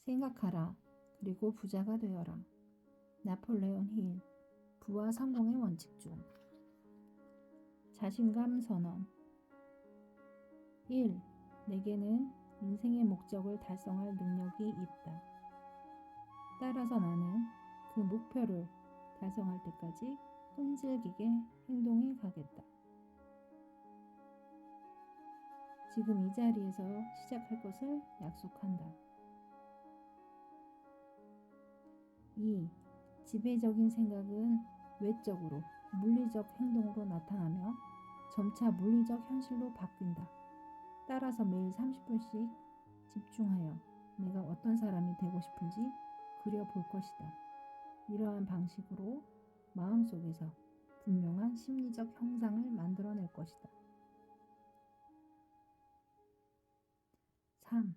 생각하라. 그리고 부자가 되어라. 나폴레온 힐. 부와 성공의 원칙 중. 자신감 선언. 1. 내게는 인생의 목적을 달성할 능력이 있다. 따라서 나는 그 목표를 달성할 때까지 끈질기게 행동해 가겠다. 지금 이 자리에서 시작할 것을 약속한다. 2. 지배적인 생각은 외적으로 물리적 행동으로 나타나며 점차 물리적 현실로 바뀐다. 따라서 매일 30분씩 집중하여 내가 어떤 사람이 되고 싶은지 그려볼 것이다. 이러한 방식으로 마음속에서 분명한 심리적 형상을 만들어낼 것이다. 3.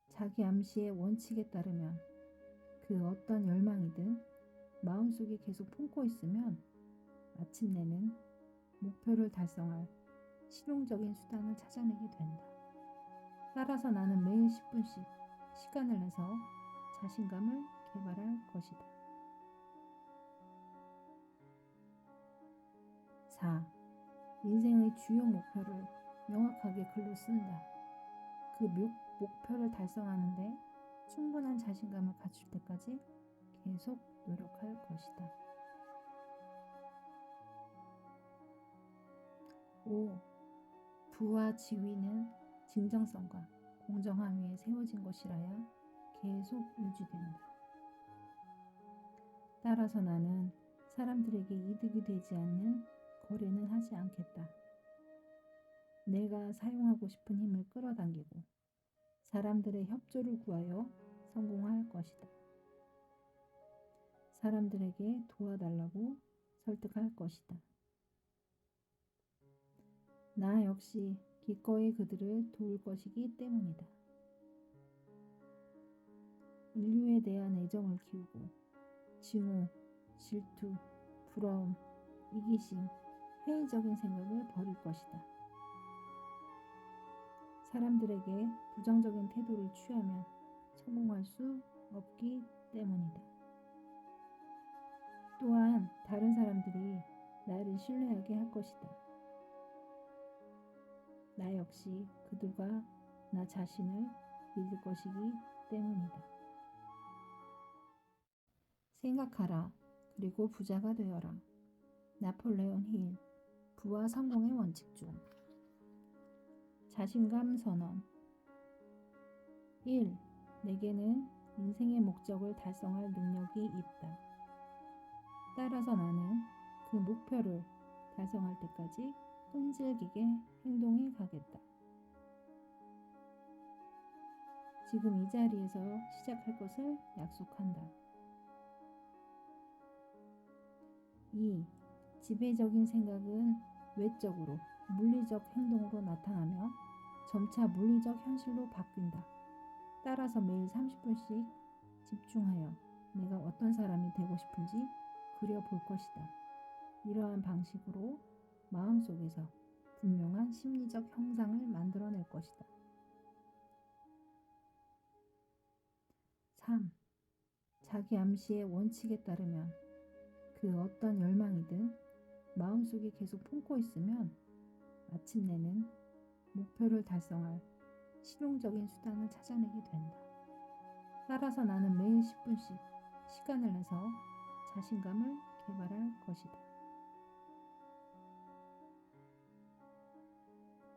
자기 암시의 원칙에 따르면 그 어떤 열망이든 마음속에 계속 품고 있으면 마침내는 목표를 달성할 실용적인 수단을 찾아내게 된다. 따라서 나는 매일 10분씩 시간을 내서 자신감을 개발할 것이다. 4. 인생의 주요 목표를 명확하게 글로 쓴다. 그 목표를 달성하는데 충분한 자신감을 갖출 때까지 계속 노력할 것이다. 5. 부와 지위는 진정성과 공정함 위에 세워진 것이라야 계속 유지된다. 따라서 나는 사람들에게 이득이 되지 않는 거래는 하지 않겠다. 내가 사용하고 싶은 힘을 끌어당기고 사람들의 협조를 구하여 성공할 것이다. 사람들에게 도와달라고 설득할 것이다. 나 역시 기꺼이 그들을 도울 것이기 때문이다. 인류에 대한 애정을 키우고 증오, 질투, 부러움, 이기심, 회의적인 생각을 버릴 것이다. 사람들에게 부정적인 태도를 취하면 성공할 수 없기 때문이다. 또한 다른 사람들이 나를 신뢰하게 할 것이다. 나 역시 그들과 나 자신을 믿을 것이기 때문이다. 생각하라. 그리고 부자가 되어라. 나폴레온 힐. 부와 성공의 원칙 중. 자신감 선언. 1. 내게는 인생의 목적을 달성할 능력이 있다. 따라서 나는 그 목표를 달성할 때까지 끈질기게 행동해 가겠다. 지금 이 자리에서 시작할 것을 약속한다. 2. 지배적인 생각은 외적으로 물리적 행동으로 나타나며 점차 물리적 현실로 바뀐다. 따라서 매일 30분씩 집중하여 내가 어떤 사람이 되고 싶은지 그려볼 것이다. 이러한 방식으로 마음속에서 분명한 심리적 형상을 만들어낼 것이다. 3. 자기 암시의 원칙에 따르면 그 어떤 열망이든 마음속에 계속 품고 있으면 마침내는 목표를 달성할 실용적인 수단을 찾아내게 된다. 따라서 나는 매일 10분씩 시간을 내서 자신감을 개발할 것이다.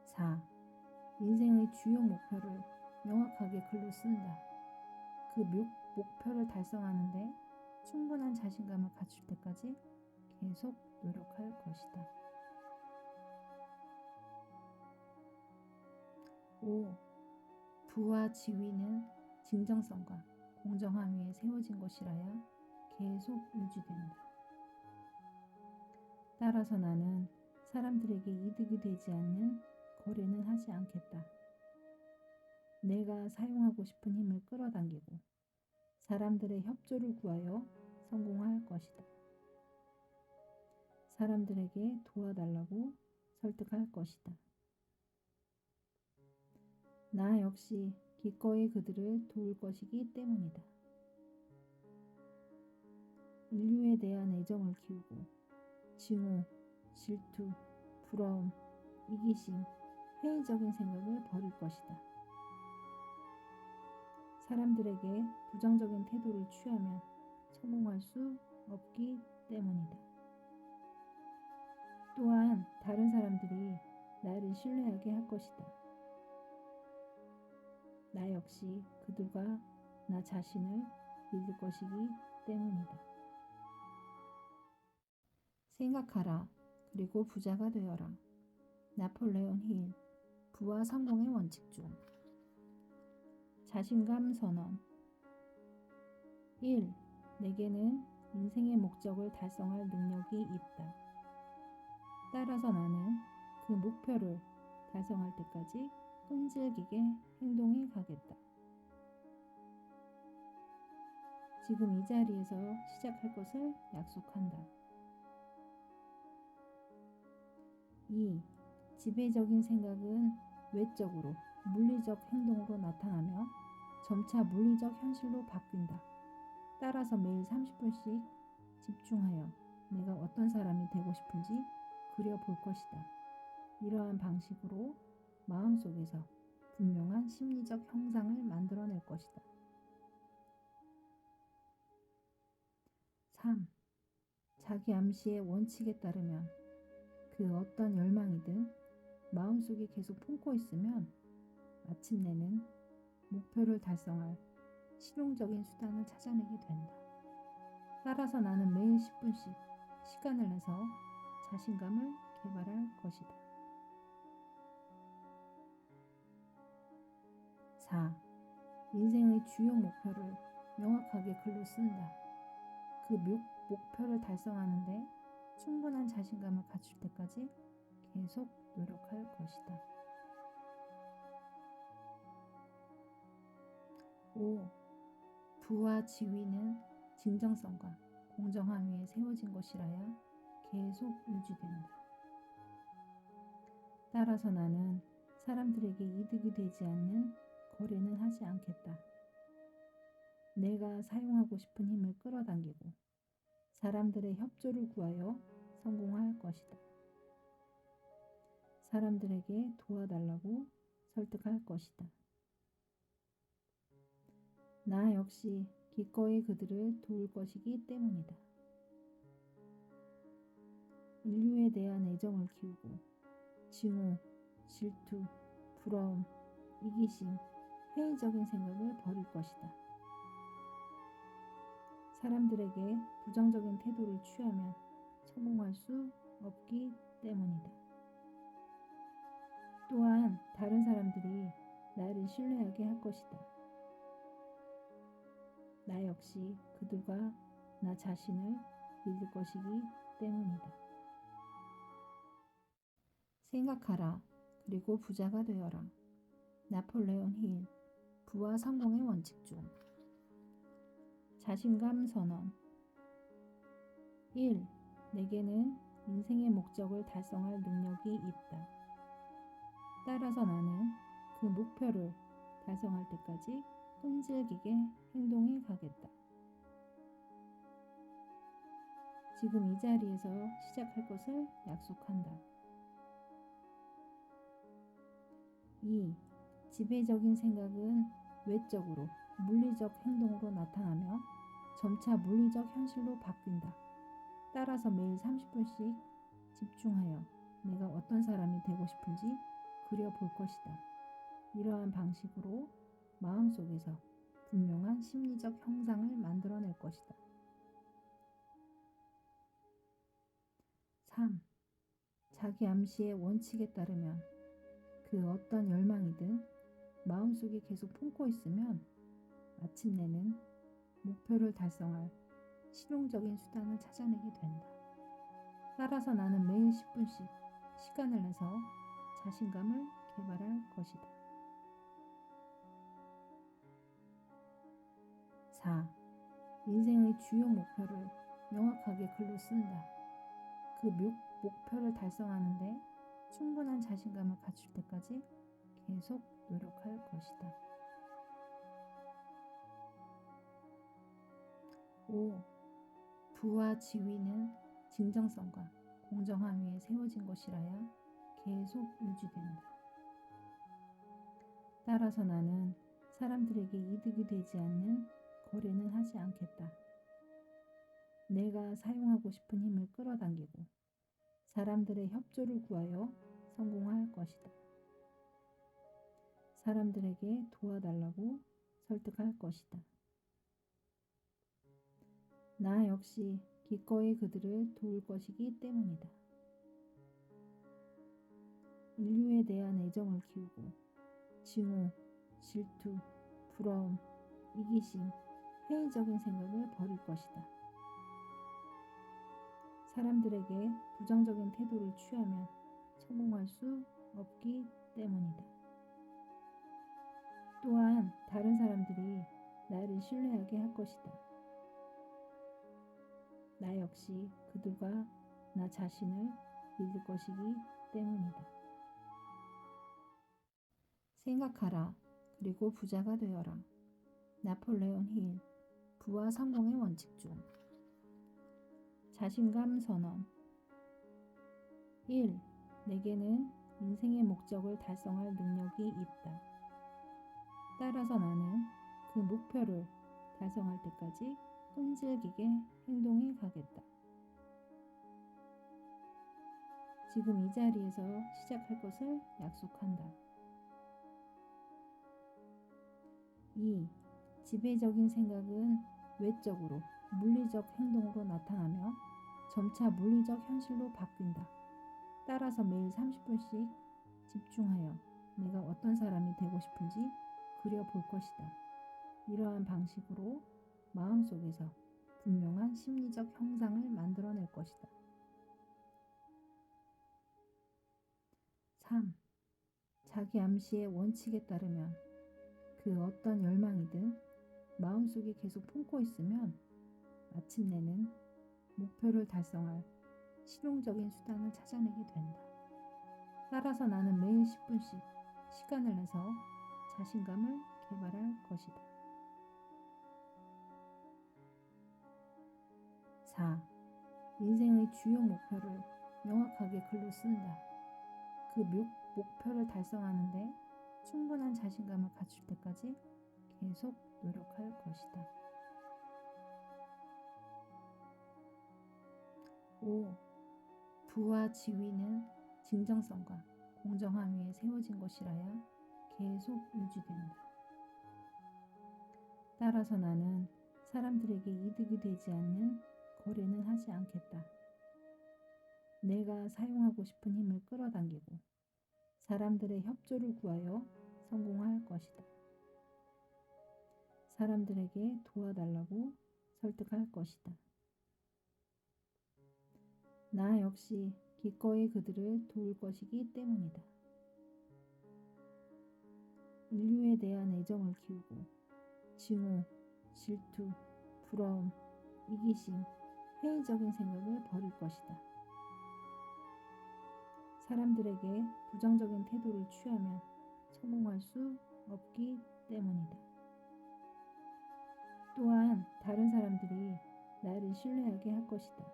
4. 인생의 주요 목표를 명확하게 글로 쓴다. 그 목표를 달성하는데 충분한 자신감을 갖출 때까지 계속 노력할 것이다. 5. 부와 지위는 진정성과 공정함 위에 세워진 것이라야 계속 유지된다. 따라서 나는 사람들에게 이득이 되지 않는 거래는 하지 않겠다. 내가 사용하고 싶은 힘을 끌어당기고 사람들의 협조를 구하여 성공할 것이다. 사람들에게 도와달라고 설득할 것이다. 나 역시 기꺼이 그들을 도울 것이기 때문이다. 인류에 대한 애정을 키우고 증오, 질투, 부러움, 이기심, 회의적인 생각을 버릴 것이다. 사람들에게 부정적인 태도를 취하면 성공할 수 없기 때문이다. 또한 다른 사람들이 나를 신뢰하게 할 것이다. 나 역시 그들과 나 자신을 믿을 것이기 때문이다. 생각하라. 그리고 부자가 되어라. 나폴레온 힐. 부와 성공의 원칙 중. 자신감 선언. 1. 내게는 인생의 목적을 달성할 능력이 있다. 따라서 나는 그 목표를 달성할 때까지 끈질기게 행동해 가겠다. 지금 이 자리에서 시작할 것을 약속한다. 2. 지배적인 생각은 외적으로 물리적 행동으로 나타나며 점차 물리적 현실로 바뀐다. 따라서 매일 30분씩 집중하여 내가 어떤 사람이 되고 싶은지 그려볼 것이다. 이러한 방식으로 마음속에서 분명한 심리적 형상을 만들어낼 것이다. 3. 자기 암시의 원칙에 따르면 그 어떤 열망이든 마음속에 계속 품고 있으면 마침내는 목표를 달성할 실용적인 수단을 찾아내게 된다. 따라서 나는 매일 10분씩 시간을 내서 자신감을 개발할 것이다. 4. 인생의 주요 목표를 명확하게 글로 쓴다. 그 목표를 달성하는데 충분한 자신감을 갖출 때까지 계속 노력할 것이다. 5. 부와 지위는 진정성과 공정함 위에 세워진 것이라야 계속 유지된다. 따라서 나는 사람들에게 이득이 되지 않는 거래는 하지 않겠다. 내가 사용하고 싶은 힘을 끌어당기고 사람들의 협조를 구하여 성공할 것이다. 사람들에게 도와달라고 설득할 것이다. 나 역시 기꺼이 그들을 도울 것이기 때문이다. 인류에 대한 애정을 키우고 증오, 질투, 부러움, 이기심, 회의적인 생각을 버릴 것이다. 사람들에게 부정적인 태도를 취하면 성공할 수 없기 때문이다. 또한 다른 사람들이 나를 신뢰하게 할 것이다. 나 역시 그들과 나 자신을 믿을 것이기 때문이다. 생각하라. 그리고 부자가 되어라. 나폴레온 힐. 부와 성공의 원칙 중. 자신감 선언. 1. 내게는 인생의 목적을 달성할 능력이 있다. 따라서 나는 그 목표를 달성할 때까지 끈질기게 행동해 가겠다. 지금 이 자리에서 시작할 것을 약속한다. 2. 지배적인 생각은 외적으로 물리적 행동으로 나타나며 점차 물리적 현실로 바뀐다. 따라서 매일 30분씩 집중하여 내가 어떤 사람이 되고 싶은지 그려볼 것이다. 이러한 방식으로 마음속에서 분명한 심리적 형상을 만들어낼 것이다. 3. 자기 암시의 원칙에 따르면 그 어떤 열망이든 마음속에 계속 품고 있으면 마침내는 목표를 달성할 실용적인 수단을 찾아내게 된다. 따라서 나는 매일 10분씩 시간을 내서 자신감을 개발할 것이다. 4. 인생의 주요 목표를 명확하게 글로 쓴다. 그 목표를 달성하는데 충분한 자신감을 갖출 때까지 계속 노력할 것이다. 5. 부와 지위는 진정성과 공정함 위에 세워진 것이라야 계속 유지된다. 따라서 나는 사람들에게 이득이 되지 않는 거래는 하지 않겠다. 내가 사용하고 싶은 힘을 끌어당기고 사람들의 협조를 구하여 성공할 것이다. 사람들에게 도와달라고 설득할 것이다. 나 역시 기꺼이 그들을 도울 것이기 때문이다. 인류에 대한 애정을 키우고 증오, 질투, 부러움, 이기심, 회의적인 생각을 버릴 것이다. 사람들에게 부정적인 태도를 취하면 성공할 수 없기 때문이다. 또한 다른 사람들이 나를 신뢰하게 할 것이다. 나 역시 그들과 나 자신을 믿을 것이기 때문이다. 생각하라. 그리고 부자가 되어라. 나폴레온 힐. 부와 성공의 원칙 중. 자신감 선언. 1. 내게는 인생의 목적을 달성할 능력이 있다. 따라서 나는 그 목표를 달성할 때까지 끈질기게 행동해 가겠다. 지금 이 자리에서 시작할 것을 약속한다. 2. 지배적인 생각은 외적으로 물리적 행동으로 나타나며 점차 물리적 현실로 바뀐다. 따라서 매일 30분씩 집중하여 내가 어떤 사람이 되고 싶은지 그려볼 것이다. 이러한 방식으로 마음속에서 분명한 심리적 형상을 만들어낼 것이다. 3. 자기 암시의 원칙에 따르면 그 어떤 열망이든 마음속에 계속 품고 있으면 마침내는 목표를 달성할 실용적인 수단을 찾아내게 된다. 따라서 나는 매일 10분씩 시간을 내서 자신감을 개발할 것이다. 4. 인생의 주요 목표를 명확하게 글로 쓴다. 그 목표를 달성하는데 충분한 자신감을 갖출 때까지 계속 노력할 것이다. 5. 부와 지위는 진정성과 공정함 위에 세워진 것이라야 계속 유지된다. 따라서 나는 사람들에게 이득이 되지 않는 거래는 하지 않겠다. 내가 사용하고 싶은 힘을 끌어당기고 사람들의 협조를 구하여 성공할 것이다. 사람들에게 도와달라고 설득할 것이다. 나 역시 기꺼이 그들을 도울 것이기 때문이다. 인류에 대한 애정을 키우고 증오, 질투, 부러움, 이기심, 회의적인 생각을 버릴 것이다. 사람들에게 부정적인 태도를 취하면 성공할 수 없기 때문이다. 또한 다른 사람들이 나를 신뢰하게 할 것이다.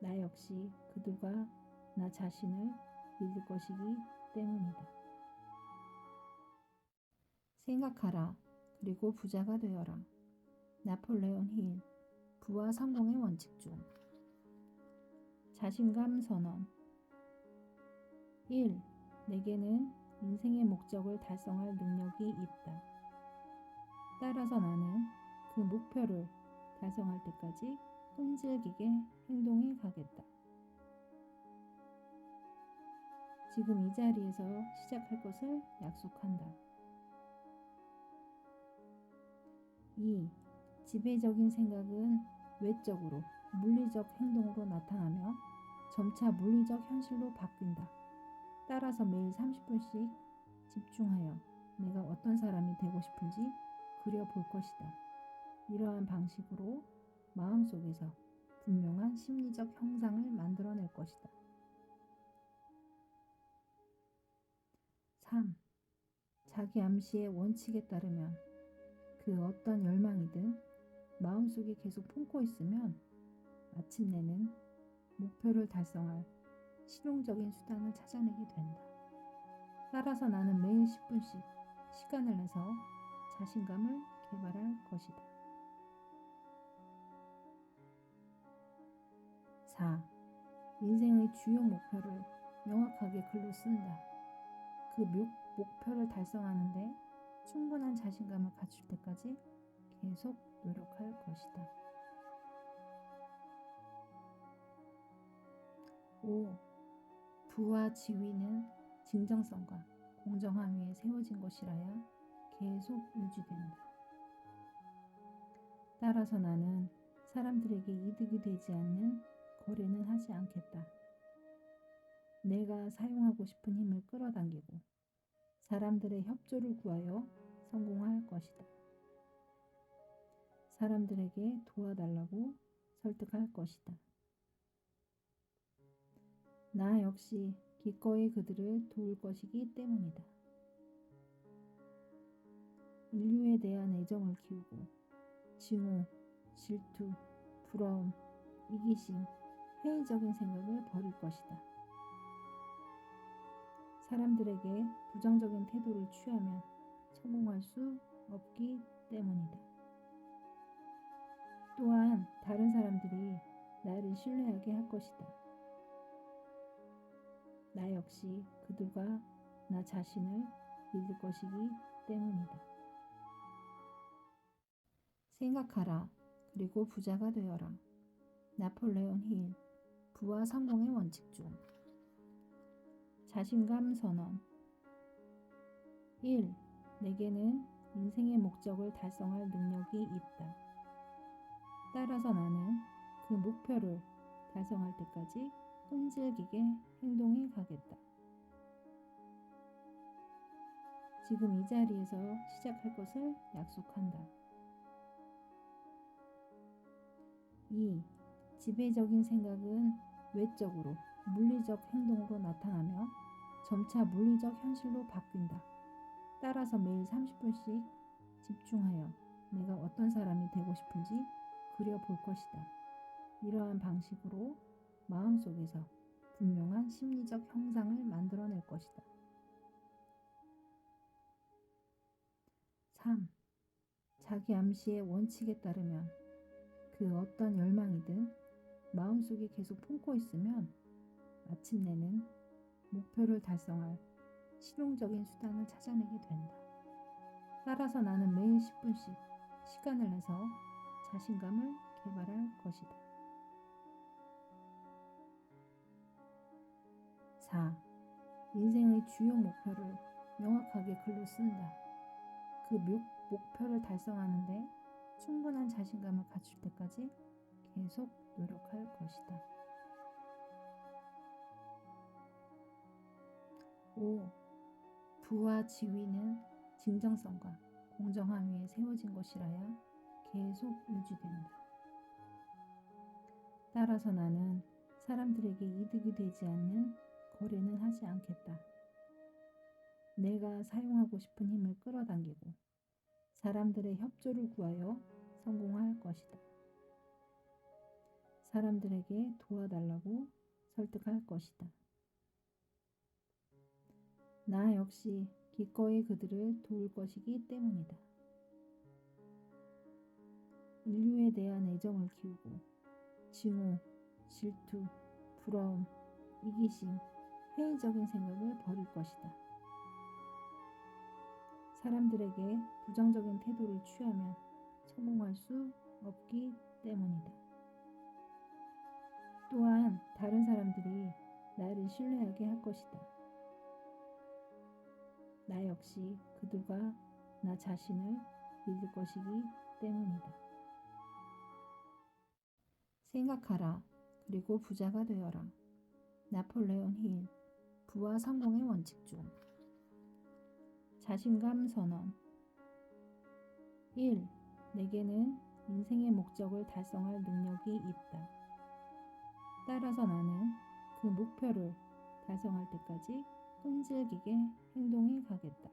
나 역시 그들과 나 자신을 믿을 것이기 때문이다. 생각하라. 그리고 부자가 되어라. 나폴레온 힐. 부와 성공의 원칙 중. 자신감 선언. 1. 내게는 인생의 목적을 달성할 능력이 있다. 따라서 나는 그 목표를 달성할 때까지 끈질기게 행동해 가겠다. 지금 이 자리에서 시작할 것을 약속한다. 2. 지배적인 생각은 외적으로 물리적 행동으로 나타나며 점차 물리적 현실로 바뀐다. 따라서 매일 30분씩 집중하여 내가 어떤 사람이 되고 싶은지 그려볼 것이다. 이러한 방식으로 마음속에서 분명한 심리적 형상을 만들어낼 것이다. 3. 자기 암시의 원칙에 따르면 그 어떤 열망이든 마음속에 계속 품고 있으면 마침내는 목표를 달성할 실용적인 수단을 찾아내게 된다. 따라서 나는 매일 10분씩 시간을 내서 자신감을 개발할 것이다. 4. 인생의 주요 목표를 명확하게 글로 쓴다. 그 목표를 달성하는데 충분한 자신감을 갖출 때까지 계속 노력할 것이다. 5. 부와 지위는 진정성과 공정함 위에 세워진 것이라야 계속 유지된다. 따라서 나는 사람들에게 이득이 되지 않는 거래는 하지 않겠다. 내가 사용하고 싶은 힘을 끌어당기고 사람들의 협조를 구하여 성공할 것이다. 사람들에게 도와달라고 설득할 것이다. 나 역시 기꺼이 그들을 도울 것이기 때문이다. 인류에 대한 애정을 키우고 증오, 질투, 부러움, 이기심, 회의적인 생각을 버릴 것이다. 사람들에게 부정적인 태도를 취하면 성공할 수 없기 때문이다. 또한 다른 사람들이 나를 신뢰하게 할 것이다. 나 역시 그들과 나 자신을 믿을 것이기 때문이다. 생각하라. 그리고 부자가 되어라. 나폴레온 힐. 부와 성공의 원칙 중. 자신감 선언. 1. 내게는 인생의 목적을 달성할 능력이 있다. 따라서 나는 그 목표를 달성할 때까지 끈질기게 행동해 가겠다. 지금 이 자리에서 시작할 것을 약속한다. 2. 지배적인 생각은 외적으로 물리적 행동으로 나타나며 점차 물리적 현실로 바뀐다. 따라서 매일 30분씩 집중하여 내가 어떤 사람이 되고 싶은지 그려볼 것이다. 이러한 방식으로 마음속에서 분명한 심리적 형상을 만들어낼 것이다. 3. 자기 암시의 원칙에 따르면 그 어떤 열망이든 마음속에 계속 품고 있으면 마침내는 목표를 달성할 실용적인 수단을 찾아내게 된다. 따라서 나는 매일 10분씩 시간을 내서 자신감을 개발할 것이다. 4. 인생의 주요 목표를 명확하게 글로 쓴다. 그 목표를 달성하는데 충분한 자신감을 갖출 때까지 계속 노력할 것이다. 5. 부와 지위는 진정성과 공정함 위에 세워진 것이라야 계속 유지된다. 따라서 나는 사람들에게 이득이 되지 않는 거래는 하지 않겠다. 내가 사용하고 싶은 힘을 끌어당기고 사람들의 협조를 구하여 성공할 것이다. 사람들에게 도와달라고 설득할 것이다. 나 역시 기꺼이 그들을 도울 것이기 때문이다. 인류에 대한 애정을 키우고 증오, 질투, 부러움, 이기심, 회의적인 생각을 버릴 것이다. 사람들에게 부정적인 태도를 취하면 성공할 수 없기 때문이다. 또한 다른 사람들이 나를 신뢰하게 할 것이다. 나 역시 그들과 나 자신을 믿을 것이기 때문이다. 생각하라. 그리고 부자가 되어라. 나폴레온 힐. 부와 성공의 원칙 중. 자신감 선언. 1. 내게는 인생의 목적을 달성할 능력이 있다. 따라서 나는 그 목표를 달성할 때까지 끈질기게 행동해 가겠다.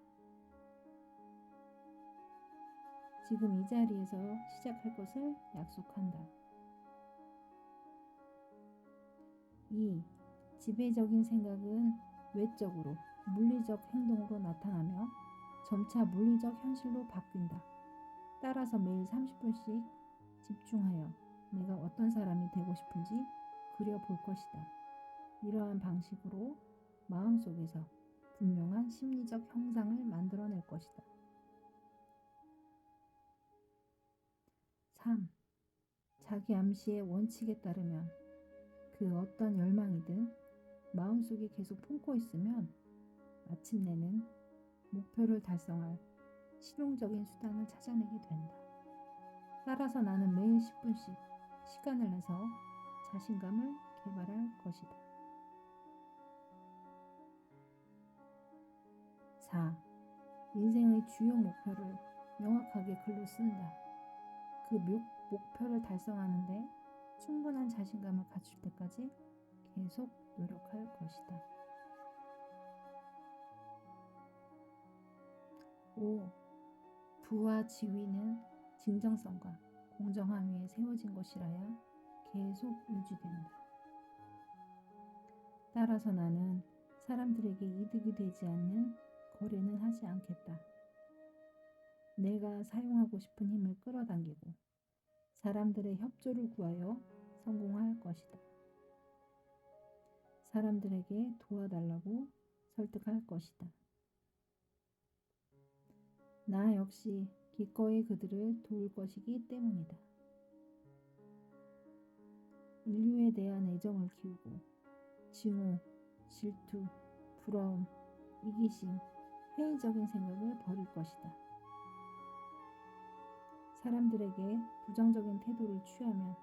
지금 이 자리에서 시작할 것을 약속한다. 2. 지배적인 생각은 외적으로 물리적 행동으로 나타나며 점차 물리적 현실로 바뀐다. 따라서 매일 30분씩 집중하여 내가 어떤 사람이 되고 싶은지 그려볼 것이다. 이러한 방식으로 마음속에서 분명한 심리적 형상을 만들어낼 것이다. 3. 자기 암시의 원칙에 따르면 그 어떤 열망이든 마음속에 계속 품고 있으면 마침내는 목표를 달성할 실용적인 수단을 찾아내게 된다. 따라서 나는 매일 10분씩 시간을 내서 자신감을 개발할 것이다. 4. 인생의 주요 목표를 명확하게 글로 쓴다. 그 목표를 달성하는데 충분한 자신감을 갖출 때까지 계속 노력할 것이다. 5. 부와 지위는 진정성과 공정함 위에 세워진 것이라야 계속 유지된다. 따라서 나는 사람들에게 이득이 되지 않는 거래는 하지 않겠다. 내가 사용하고 싶은 힘을 끌어당기고 사람들의 협조를 구하여 성공할 것이다. 사람들에게 도와달라고 설득할 것이다. 나 역시 기꺼이 그들을 도울 것이기 때문이다. 인류에 대한 애정을 키우고 증오, 질투, 부러움, 이기심, 회의적인 생각을 버릴 것이다. 사람들에게 부정적인 태도를 취하면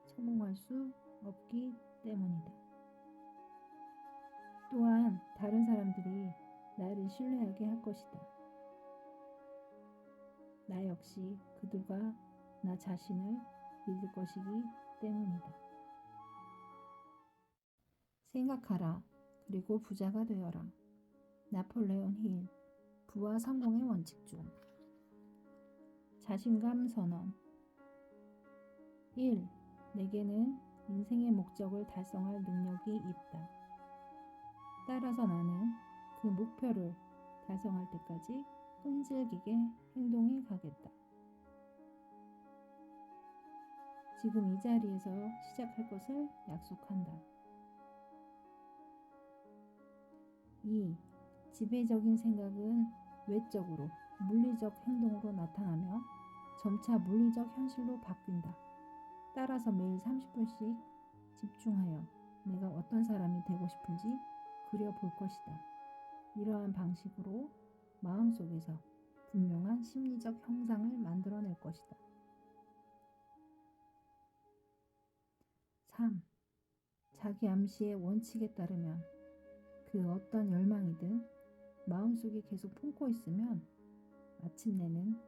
성공할 수 없기 때문이다. 또한 다른 사람들이 나를 신뢰하게 할 것이다. 나 역시 그들과 나 자신을 믿을 것이기 때문이다. 생각하라. 그리고 부자가 되어라. 나폴레온 힐. 부와 성공의 원칙 중. 자신감 선언. 1. 내게는 인생의 목적을 달성할 능력이 있다. 따라서 나는 그 목표를 달성할 때까지 끈질기게 행동해 가겠다. 지금 이 자리에서 시작할 것을 약속한다. 2. 지배적인 생각은 외적으로 물리적 행동으로 나타나며 점차 물리적 현실로 바뀐다. 따라서 매일 30분씩 집중하여 내가 어떤 사람이 되고 싶은지 그려볼 것이다. 이러한 방식으로 마음속에서 분명한 심리적 형상을 만들어낼 것이다. 3. 자기 암시의 원칙에 따르면 그 어떤 열망이든 마음속에 계속 품고 있으면 마침내는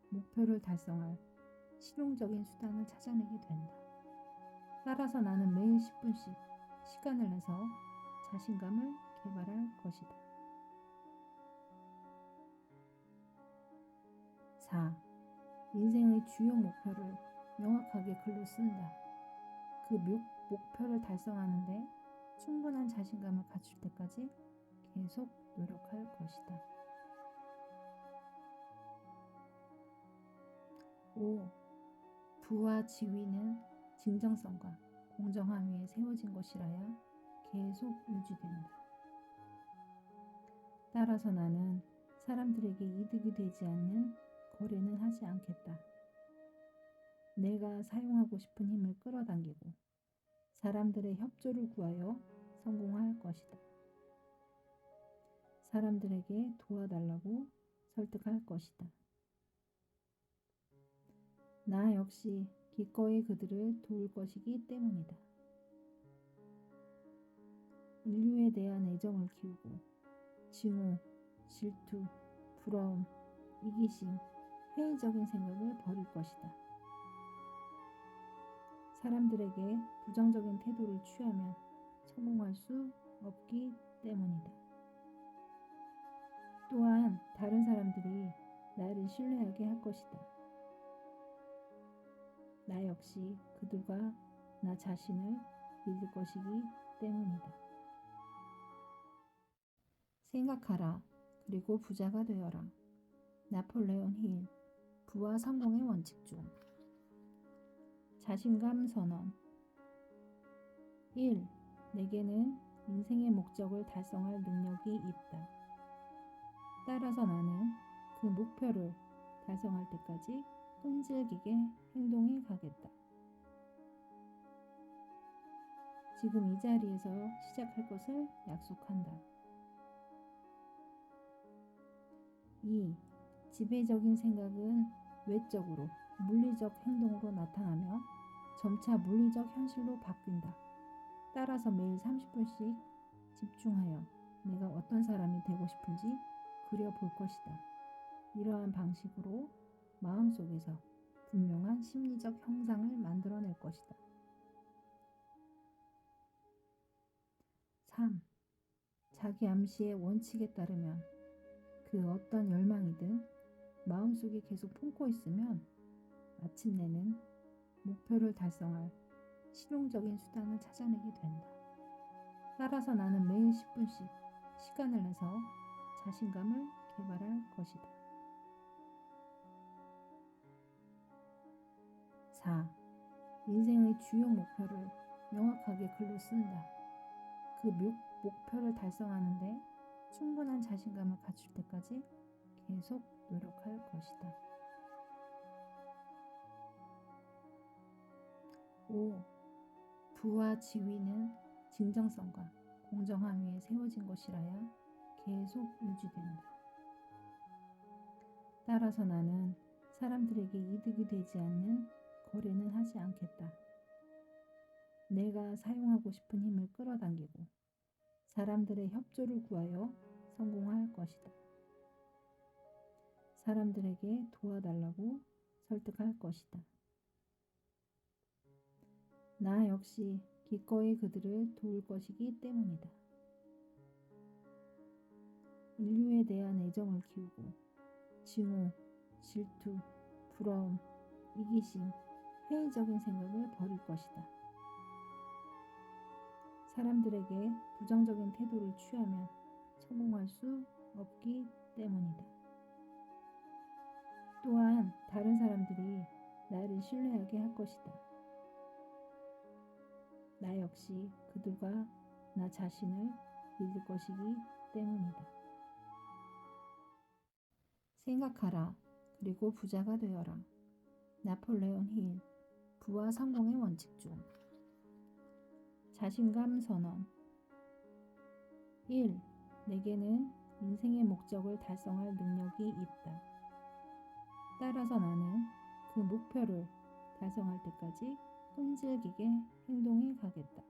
목표를 달성할 실용적인 수단을 찾아내게 된다. 따라서 나는 매일 10분씩 시간을 내서 자신감을 개발할 것이다. 4. 인생의 주요 목표를 명확하게 글로 쓴다. 그 목표를 달성하는데 충분한 자신감을 갖출 때까지 계속 노력할 것이다. 5. 부와 지위는 진정성과 공정함 위에 세워진 것이라야 계속 유지된다. 따라서 나는 사람들에게 이득이 되지 않는 거래는 하지 않겠다. 내가 사용하고 싶은 힘을 끌어당기고 사람들의 협조를 구하여 성공할 것이다. 사람들에게 도와달라고 설득할 것이다. 나 역시 기꺼이 그들을 도울 것이기 때문이다. 인류에 대한 애정을 키우고 증오, 질투, 부러움, 이기심, 회의적인 생각을 버릴 것이다. 사람들에게 부정적인 태도를 취하면 성공할 수 없기 때문이다. 또한 다른 사람들이 나를 신뢰하게 할 것이다. 나 역시 그들과 나 자신을 믿을 것이기 때문이다. 생각하라. 그리고 부자가 되어라. 나폴레온 힐. 부와 성공의 원칙 중. 자신감 선언. 1. 내게는 인생의 목적을 달성할 능력이 있다. 따라서 나는 그 목표를 달성할 때까지 끈질기게 행동해 가겠다. 지금 이 자리에서 시작할 것을 약속한다. 2. 지배적인 생각은 외적으로 물리적 행동으로 나타나며 점차 물리적 현실로 바뀐다. 따라서 매일 30분씩 집중하여 내가 어떤 사람이 되고 싶은지 그려볼 것이다. 이러한 방식으로 마음속에서 분명한 심리적 형상을 만들어낼 것이다. 3. 자기 암시의 원칙에 따르면 그 어떤 열망이든 마음속에 계속 품고 있으면 마침내는 목표를 달성할 실용적인 수단을 찾아내게 된다. 따라서 나는 매일 10분씩 시간을 내서 자신감을 개발할 것이다. 4. 인생의 주요 목표를 명확하게 글로 쓴다. 그 목표를 달성하는데 충분한 자신감을 갖출 때까지 계속 노력할 것이다. 5. 부와 지위는 진정성과 공정함 위에 세워진 것이라야 계속 유지된다. 따라서 나는 사람들에게 이득이 되지 않는 거래는 하지 않겠다. 내가 사용하고 싶은 힘을 끌어당기고 사람들의 협조를 구하여 성공할 것이다. 사람들에게 도와달라고 설득할 것이다. 나 역시 기꺼이 그들을 도울 것이기 때문이다. 인류에 대한 애정을 키우고 증오, 질투, 부러움, 이기심, 회의적인 생각을 버릴 것이다. 사람들에게 부정적인 태도를 취하면 성공할 수 없기 때문이다. 또한 다른 사람들이 나를 신뢰하게 할 것이다. 나 역시 그들과 나 자신을 믿을 것이기 때문이다. 생각하라. 그리고 부자가 되어라. 나폴레온 힐. 부와 성공의 원칙 중. 자신감 선언. 1. 내게는 인생의 목적을 달성할 능력이 있다. 따라서 나는 그 목표를 달성할 때까지 끈질기게 행동해 가겠다.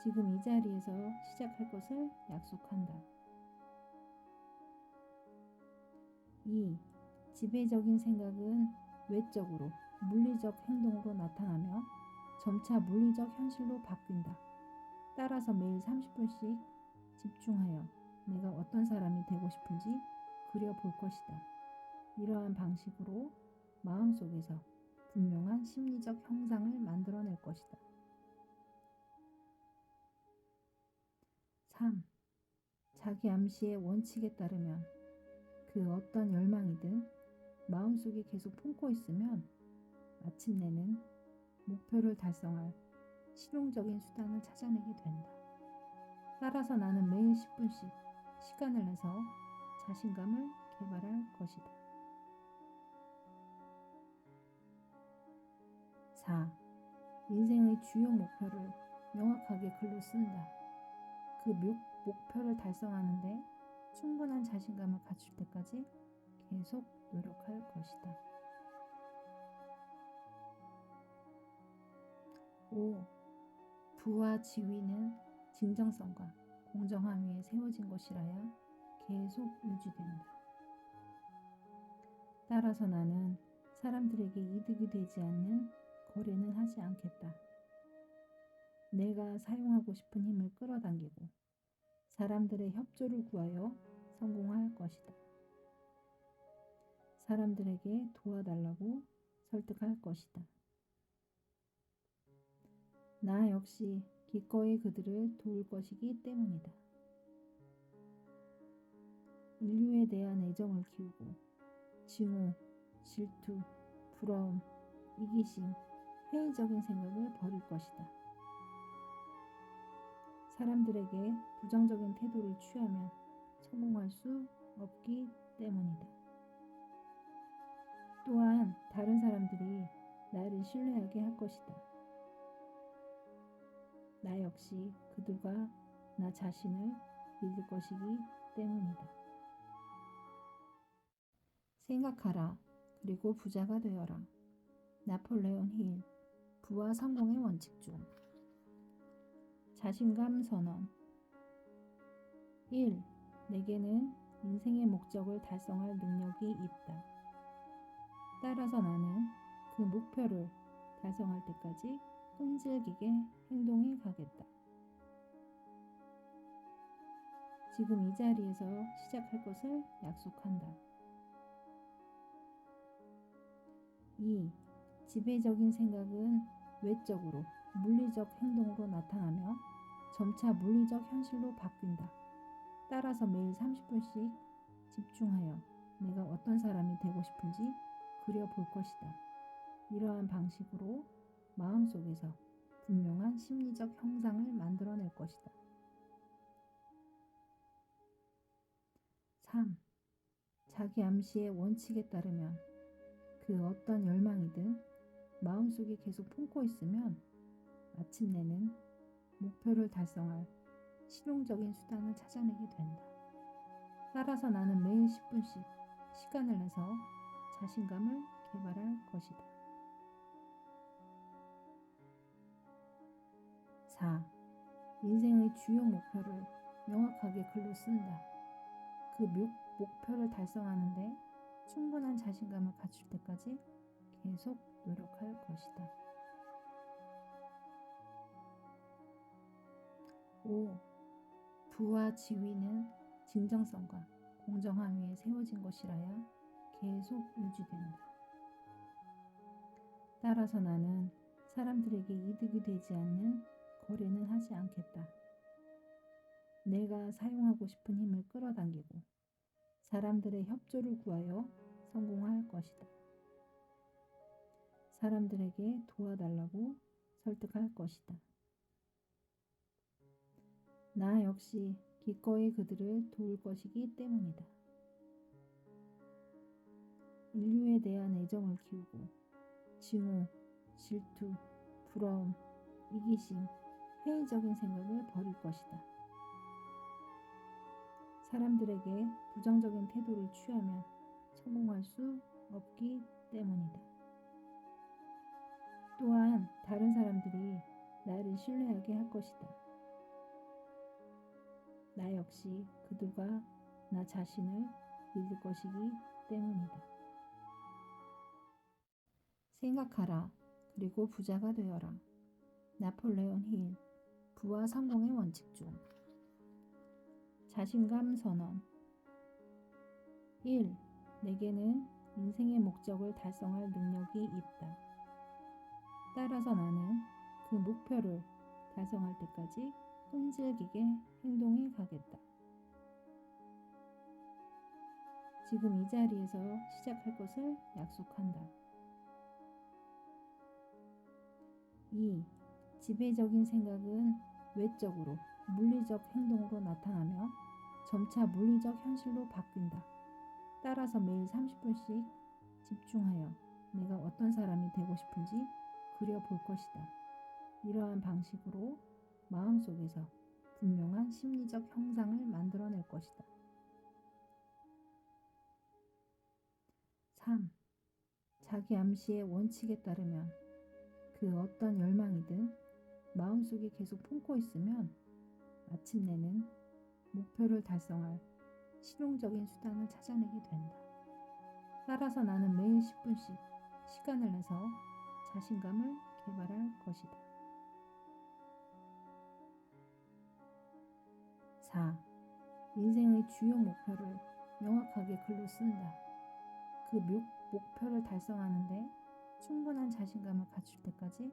지금 이 자리에서 시작할 것을 약속한다. 2. 지배적인 생각은 외적으로 물리적 행동으로 나타나며 점차 물리적 현실로 바뀐다. 따라서 매일 30분씩 집중하여 내가 어떤 사람이 되고 싶은지 그려볼 것이다. 이러한 방식으로 마음속에서 분명한 심리적 형상을 만들어낼 것이다. 3. 자기 암시의 원칙에 따르면 그 어떤 열망이든 마음속에 계속 품고 있으면 마침내는 목표를 달성할 실용적인 수단을 찾아내게 된다. 따라서 나는 매일 10분씩 시간을 내서 자신감을 개발할 것이다. 4. 인생의 주요 목표를 명확하게 글로 쓴다. 그 목표를 달성하는데 충분한 자신감을 갖출 때까지 계속 노력할 것이다. 5. 부와 지위는 진정성과 공정함 위에 세워진 것이라야 계속 유지된다. 따라서 나는 사람들에게 이득이 되지 않는 거래는 하지 않겠다. 내가 사용하고 싶은 힘을 끌어당기고 사람들의 협조를 구하여 성공할 것이다. 사람들에게 도와달라고 설득할 것이다. 나 역시 기꺼이 그들을 도울 것이기 때문이다. 인류에 대한 애정을 키우고 증오, 질투, 부러움, 이기심, 회의적인 생각을 버릴 것이다. 사람들에게 부정적인 태도를 취하면 성공할 수 없기 때문이다. 또한 다른 사람들이 나를 신뢰하게 할 것이다. 나 역시 그들과 나 자신을 믿을 것이기 때문이다. 생각하라. 그리고 부자가 되어라. 나폴레온 힐. 부와 성공의 원칙 중. 자신감 선언. 1. 내게는 인생의 목적을 달성할 능력이 있다. 따라서 나는 그 목표를 달성할 때까지 끈질기게 행동해 가겠다. 지금 이 자리에서 시작할 것을 약속한다. 2. 지배적인 생각은 외적으로 물리적 행동으로 나타나며 점차 물리적 현실로 바뀐다. 따라서 매일 30분씩 집중하여 내가 어떤 사람이 되고 싶은지 그려볼 것이다. 이러한 방식으로 마음속에서 분명한 심리적 형상을 만들어낼 것이다. 3. 자기 암시의 원칙에 따르면 그 어떤 열망이든 마음속에 계속 품고 있으면 마침내는 목표를 달성할 실용적인 수단을 찾아내게 된다. 따라서 나는 매일 10분씩 시간을 내서 자신감을 개발할 것이다. 4. 인생의 주요 목표를 명확하게 글로 쓴다. 그 목표를 달성하는데 충분한 자신감을 갖출 때까지 계속 노력할 것이다. 5. 부와 지위는 진정성과 공정함 위에 세워진 것이라야 계속 유지된다. 따라서 나는 사람들에게 이득이 되지 않는 거래는 하지 않겠다. 내가 사용하고 싶은 힘을 끌어당기고 사람들의 협조를 구하여 성공할 것이다. 사람들에게 도와달라고 설득할 것이다. 나 역시 기꺼이 그들을 도울 것이기 때문이다. 인류에 대한 애정을 키우고 증오, 질투, 부러움, 이기심, 회의적인 생각을 버릴 것이다. 사람들에게 부정적인 태도를 취하면 성공할 수 없기 때문이다. 또한 다른 사람들이 나를 신뢰하게 할 것이다. 나 역시 그들과 나 자신을 믿을 것이기 때문이다. 생각하라. 그리고 부자가 되어라. 나폴레온 힐. 부와 성공의 원칙 중. 자신감 선언. 1. 내게는 인생의 목적을 달성할 능력이 있다. 따라서 나는 그 목표를 달성할 때까지 끈질기게 행동해 가겠다. 지금 이 자리에서 시작할 것을 약속한다. 2. 지배적인 생각은 외적으로 물리적 행동으로 나타나며 점차 물리적 현실로 바뀐다. 따라서 매일 30분씩 집중하여 내가 어떤 사람이 되고 싶은지 그려볼 것이다. 이러한 방식으로 마음속에서 분명한 심리적 형상을 만들어낼 것이다. 3. 자기 암시의 원칙에 따르면 그 어떤 열망이든 마음속에 계속 품고 있으면 마침내는 목표를 달성할 실용적인 수단을 찾아내게 된다. 따라서 나는 매일 10분씩 시간을 내서 자신감을 개발할 것이다. 4. 인생의 주요 목표를 명확하게 글로 쓴다. 그 목표를 달성하는데 충분한 자신감을 갖출 때까지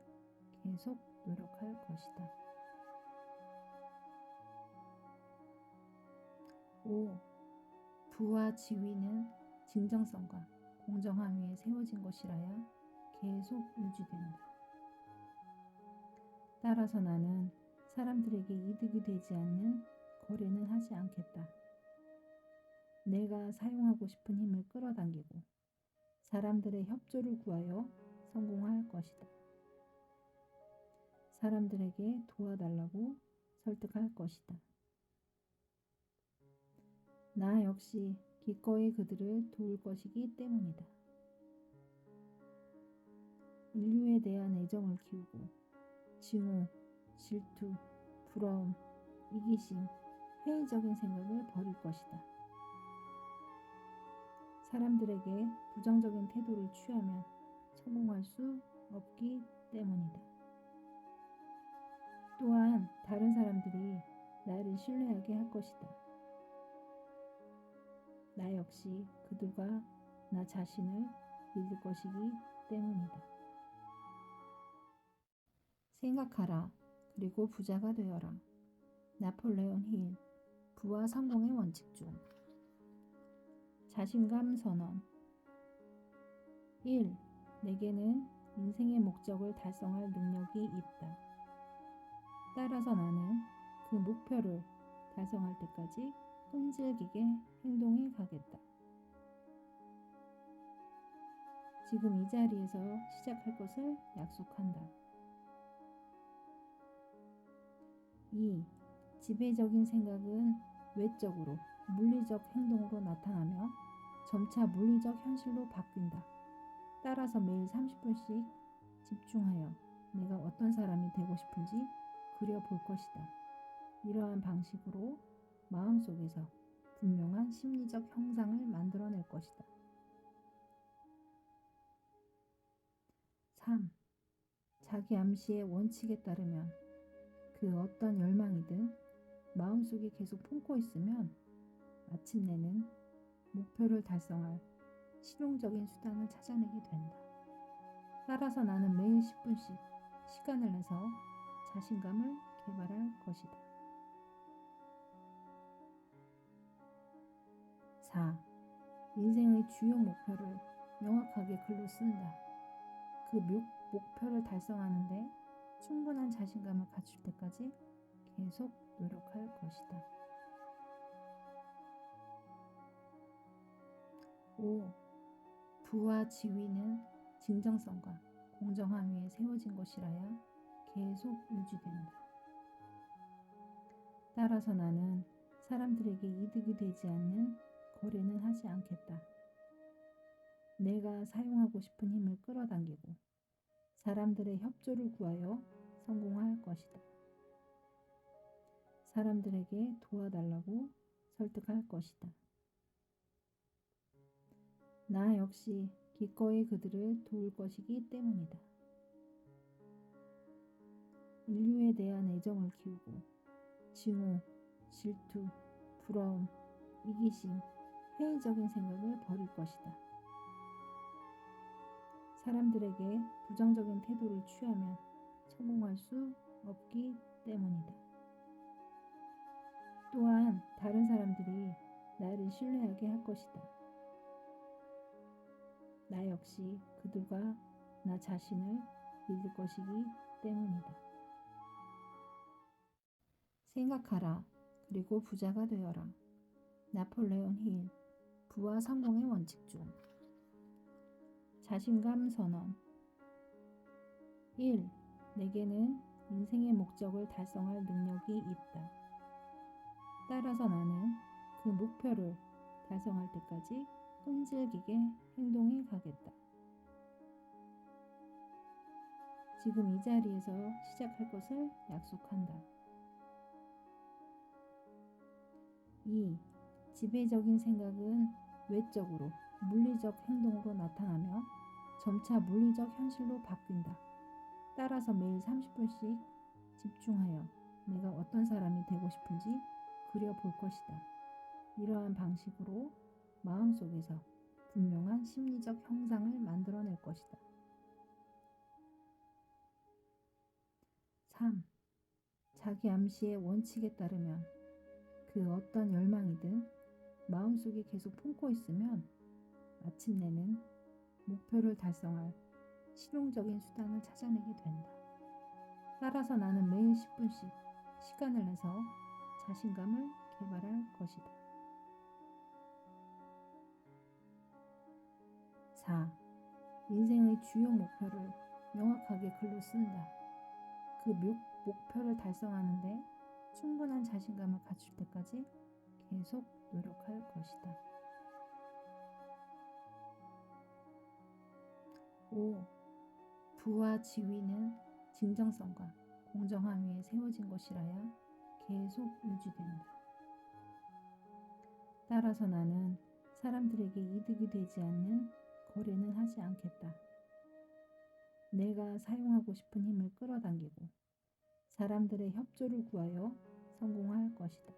계속 노력할 것이다. 5. 부와 지위는 진정성과 공정함 위에 세워진 것이라야 계속 유지된다. 따라서 나는 사람들에게 이득이 되지 않는 거래는 하지 않겠다. 내가 사용하고 싶은 힘을 끌어당기고 사람들의 협조를 구하여 성공할 것이다. 사람들에게 도와달라고 설득할 것이다. 나 역시 기꺼이 그들을 도울 것이기 때문이다. 인류에 대한 애정을 키우고 증오, 질투, 부러움, 이기심, 회의적인 생각을 버릴 것이다. 사람들에게 부정적인 태도를 취하면 성공할 수 없기 때문이다. 또한 다른 사람들이 나를 신뢰하게 할 것이다. 나 역시 그들과 나 자신을 믿을 것이기 때문이다. 생각하라. 그리고 부자가 되어라. 나폴레온 힐. 부와 성공의 원칙 중. 자신감 선언. 1. 내게는 인생의 목적을 달성할 능력이 있다. 따라서 나는 그 목표를 달성할 때까지 끈질기게 행동해 가겠다. 지금 이 자리에서 시작할 것을 약속한다. 2. 지배적인 생각은 외적으로 물리적 행동으로 나타나며 점차 물리적 현실로 바뀐다. 따라서 매일 30분씩 집중하여 내가 어떤 사람이 되고 싶은지 그려볼 것이다. 이러한 방식으로 마음속에서 분명한 심리적 형상을 만들어낼 것이다. 3. 자기 암시의 원칙에 따르면 그 어떤 열망이든 마음속에 계속 품고 있으면 마침내는 목표를 달성할 실용적인 수단을 찾아내게 된다. 따라서 나는 매일 10분씩 시간을 내서 자신감을 개발할 것이다. 4. 인생의 주요 목표를 명확하게 글로 쓴다. 그 목표를 달성하는데 충분한 자신감을 갖출 때까지 계속 노력할 것이다. 5. 부와 지위는 진정성과 공정함 위에 세워진 것이라야 계속 유지된다. 따라서 나는 사람들에게 이득이 되지 않는 거래는 하지 않겠다. 내가 사용하고 싶은 힘을 끌어당기고 사람들의 협조를 구하여 성공할 것이다. 사람들에게 도와달라고 설득할 것이다. 나 역시 기꺼이 그들을 도울 것이기 때문이다. 인류에 대한 애정을 키우고 증오, 질투, 부러움, 이기심, 회의적인 생각을 버릴 것이다. 사람들에게 부정적인 태도를 취하면 성공할 수 없기 때문이다. 또한 다른 사람들이 나를 신뢰하게 할 것이다. 나 역시 그들과 나 자신을 믿을 것이기 때문이다. 생각하라. 그리고 부자가 되어라. 나폴레온 힐. 부와 성공의 원칙 중. 자신감 선언. 1. 내게는 인생의 목적을 달성할 능력이 있다. 따라서 나는 그 목표를 달성할 때까지 끈질기게 행동해 가겠다. 지금 이 자리에서 시작할 것을 약속한다. 2. 지배적인 생각은 외적으로 물리적 행동으로 나타나며 점차 물리적 현실로 바뀐다. 따라서 매일 30분씩 집중하여 내가 어떤 사람이 되고 싶은지 그려볼 것이다. 이러한 방식으로 마음속에서 분명한 심리적 형상을 만들어낼 것이다. 3. 자기 암시의 원칙에 따르면 그 어떤 열망이든 마음속에 계속 품고 있으면 마침내는 목표를 달성할 실용적인 수단을 찾아내게 된다. 따라서 나는 매일 10분씩 시간을 내서 자신감을 개발할 것이다. 4. 인생의 주요 목표를 명확하게 글로 쓴다. 그 목표를 달성하는데 충분한 자신감을 갖출 때까지 계속 노력할 것이다. 5. 부와 지위는 진정성과 공정함 위에 세워진 것이라야 계속 유지된다. 따라서 나는 사람들에게 이득이 되지 않는 거래는 하지 않겠다. 내가 사용하고 싶은 힘을 끌어당기고 사람들의 협조를 구하여 성공할 것이다.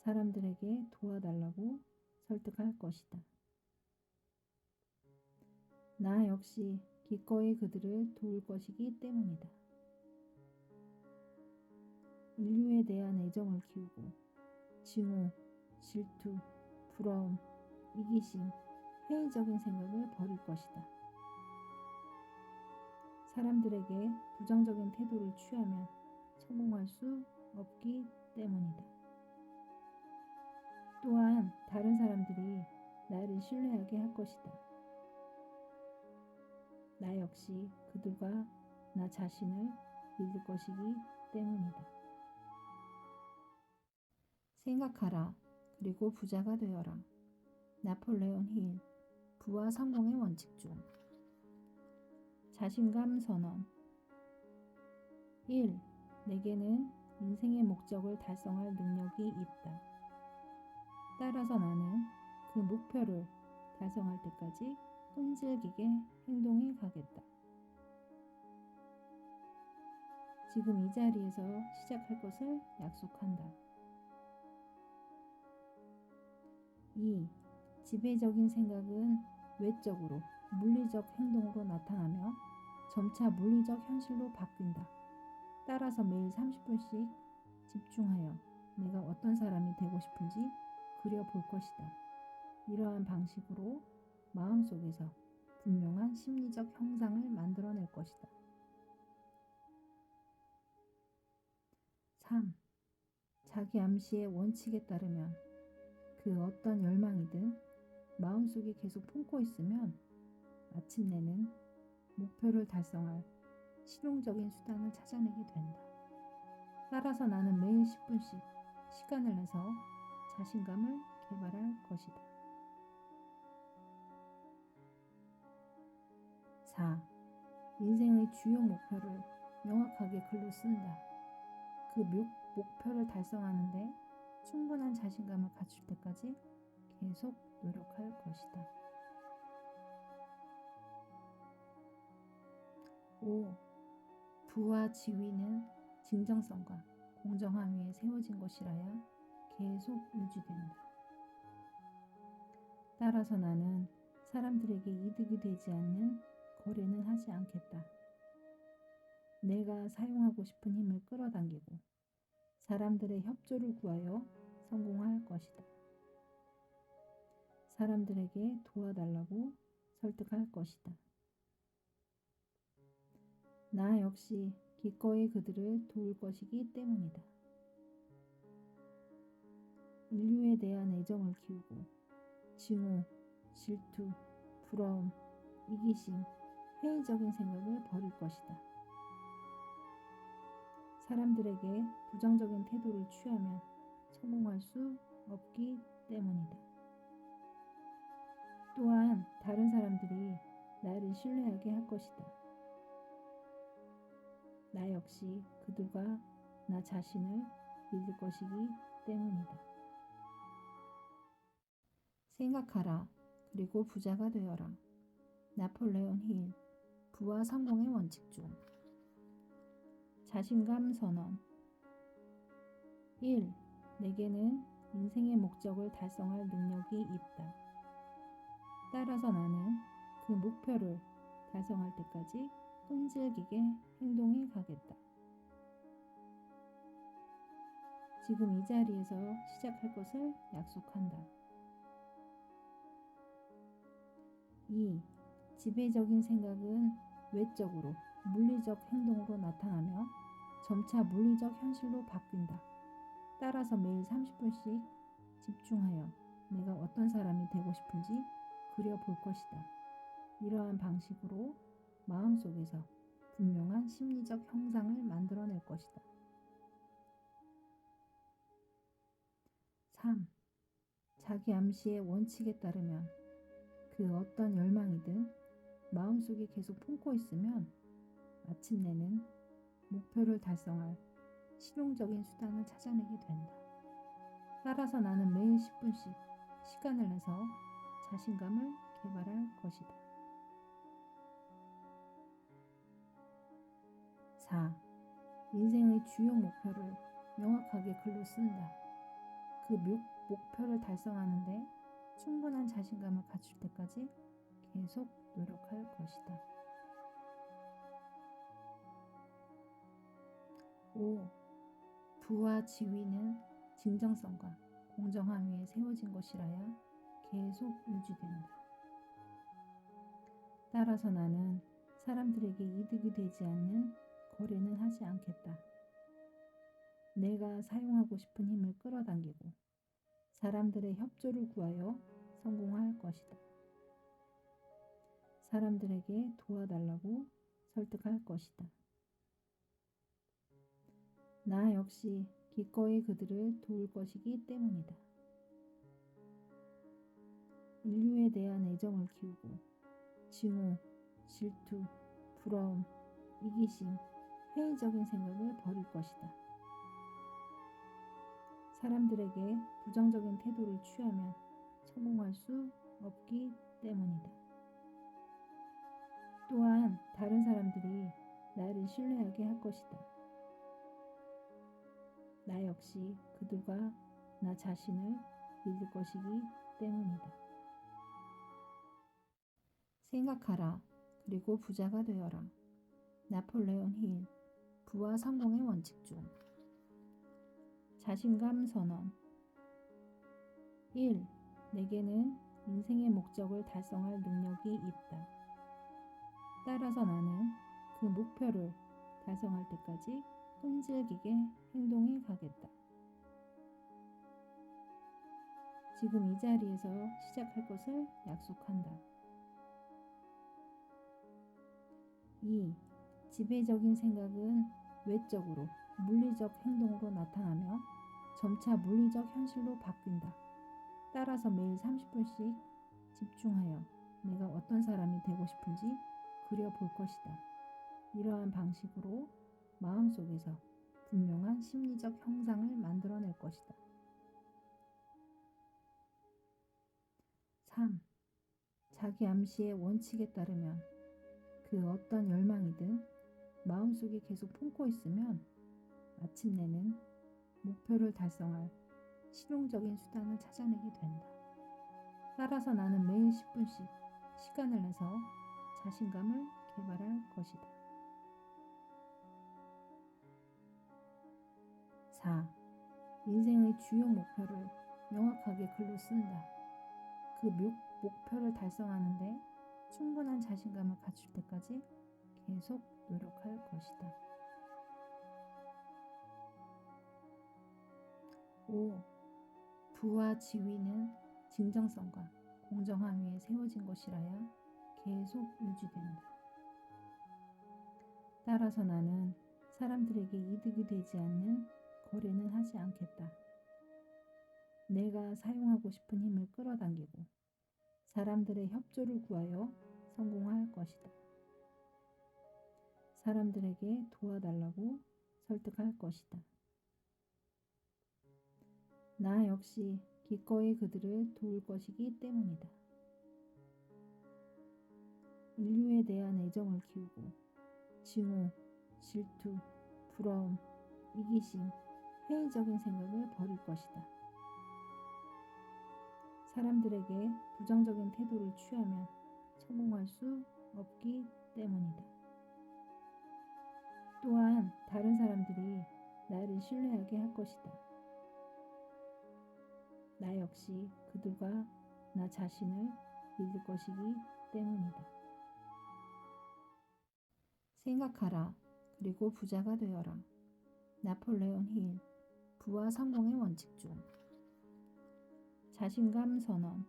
사람들에게 도와달라고 설득할 것이다. 나 역시 기꺼이 그들을 도울 것이기 때문이다. 인류에 대한 애정을 키우고 증오, 질투, 부러움, 이기심, 회의적인 생각을 버릴 것이다. 사람들에게 부정적인 태도를 취하면 성공할 수 없기 때문이다. 또한 다른 사람들이 나를 신뢰하게 할 것이다. 나 역시 그들과 나 자신을 믿을 것이기 때문이다. 생각하라. 그리고 부자가 되어라. 나폴레온 힐, 부와 성공의 원칙 중. 자신감 선언. 1. 내게는 인생의 목적을 달성할 능력이 있다. 따라서 나는 그 목표를 달성할 때까지 끈질기게 행동해 가겠다. 지금 이 자리에서 시작할 것을 약속한다. 2. 지배적인 생각은 외적으로 물리적 행동으로 나타나며 점차 물리적 현실로 바뀐다. 따라서 매일 30분씩 집중하여 내가 어떤 사람이 되고 싶은지 그려볼 것이다. 이러한 방식으로 마음속에서 분명한 심리적 형상을 만들어낼 것이다. 3. 자기 암시의 원칙에 따르면 그 어떤 열망이든 마음속에 계속 품고 있으면 마침내는 목표를 달성할 실용적인 수단을 찾아내게 된다. 따라서 나는 매일 10분씩 시간을 내서 자신감을 개발할 것이다. 4. 인생의 주요 목표를 명확하게 글로 쓴다. 그 목표를 달성하는데 충분한 자신감을 갖출 때까지 계속 노력할 것이다. 5. 부와 지위는 진정성과 공정함 위에 세워진 것이라야 계속 유지된다. 따라서 나는 사람들에게 이득이 되지 않는 거래는 하지 않겠다. 내가 사용하고 싶은 힘을 끌어당기고 사람들의 협조를 구하여 성공할 것이다. 사람들에게 도와달라고 설득할 것이다. 나 역시 기꺼이 그들을 도울 것이기 때문이다. 인류에 대한 애정을 키우고 증오, 질투, 부러움, 이기심, 회의적인 생각을 버릴 것이다. 사람들에게 부정적인 태도를 취하면 성공할 수 없기 때문이다. 또한 다른 사람들이 나를 신뢰하게 할 것이다. 나 역시 그들과 나 자신을 믿을 것이기 때문이다. 생각하라. 그리고 부자가 되어라. 나폴레온 힐, 부와 성공의 원칙 중. 자신감 선언. 1. 내게는 인생의 목적을 달성할 능력이 있다. 따라서 나는 그 목표를 달성할 때까지 끈질기게 행동해 가겠다. 지금 이 자리에서 시작할 것을 약속한다. 2. 지배적인 생각은 외적으로 물리적 행동으로 나타나며 점차 물리적 현실로 바뀐다. 따라서 매일 30분씩 집중하여 내가 어떤 사람이 되고 싶은지 그려볼 것이다. 이러한 방식으로 마음속에서 분명한 심리적 형상을 만들어낼 것이다. 3. 자기 암시의 원칙에 따르면 그 어떤 열망이든 마음속에 계속 품고 있으면 마침내는 목표를 달성할 실용적인 수단을 찾아내게 된다. 따라서 나는 매일 10분씩 시간을 내서 자신감을 개발할 것이다. 4. 인생의 주요 목표를 명확하게 글로 쓴다. 그 목표를 달성하는데 충분한 자신감을 갖출 때까지 계속 노력할 것이다. 5. 부와 지위는 진정성과 공정함 위에 세워진 것이라야 계속 유지된다. 따라서 나는 사람들에게 이득이 되지 않는 거래는 하지 않겠다. 내가 사용하고 싶은 힘을 끌어당기고 사람들의 협조를 구하여 성공할 것이다. 사람들에게 도와달라고 설득할 것이다. 나 역시 기꺼이 그들을 도울 것이기 때문이다. 인류에 대한 애정을 키우고 증오, 질투, 부러움, 이기심, 회의적인 생각을 버릴 것이다. 사람들에게 부정적인 태도를 취하면 성공할 수 없기 때문이다. 또한 다른 사람들이 나를 신뢰하게 할 것이다. 나 역시 그들과 나 자신을 믿을 것이기 때문이다. 생각하라. 그리고 부자가 되어라. 나폴레온 힐. 부와 성공의 원칙 중. 자신감 선언. 1. 내게는 인생의 목적을 달성할 능력이 있다. 따라서 나는 그 목표를 달성할 때까지 끈질기게 행동해 가겠다. 지금 이 자리에서 시작할 것을 약속한다. 2. 지배적인 생각은 외적으로 물리적 행동으로 나타나며 점차 물리적 현실로 바뀐다. 따라서 매일 30분씩 집중하여 내가 어떤 사람이 되고 싶은지 그려볼 것이다. 이러한 방식으로 마음속에서 분명한 심리적 형상을 만들어낼 것이다. 3. 자기 암시의 원칙에 따르면 그 어떤 열망이든 마음속에 계속 품고 있으면 마침내는 목표를 달성할 실용적인 수단을 찾아내게 된다. 따라서 나는 매일 10분씩 시간을 내서 자신감을 개발할 것이다. 4. 인생의 주요 목표를 명확하게 글로 쓴다. 그 목표를 달성하는데 충분한 자신감을 갖출 때까지 계속 노력할 것이다. 5. 부와 지위는 진정성과 공정함 위에 세워진 것이라야 계속 유지된다. 따라서 나는 사람들에게 이득이 되지 않는 거래는 하지 않겠다. 내가 사용하고 싶은 힘을 끌어당기고 사람들의 협조를 구하여 성공할 것이다. 사람들에게 도와달라고 설득할 것이다. 나 역시 기꺼이 그들을 도울 것이기 때문이다. 인류에 대한 애정을 키우고 증오, 질투, 부러움, 이기심, 회의적인 생각을 버릴 것이다. 사람들에게 부정적인 태도를 취하면 성공할 수 없기 때문이다. 또한 다른 사람들이 나를 신뢰하게 할 것이다. 나 역시 그들과 나 자신을 믿을 것이기 때문이다. 생각하라. 그리고 부자가 되어라. 나폴레온 힐. 부와 성공의 원칙 중. 자신감 선언.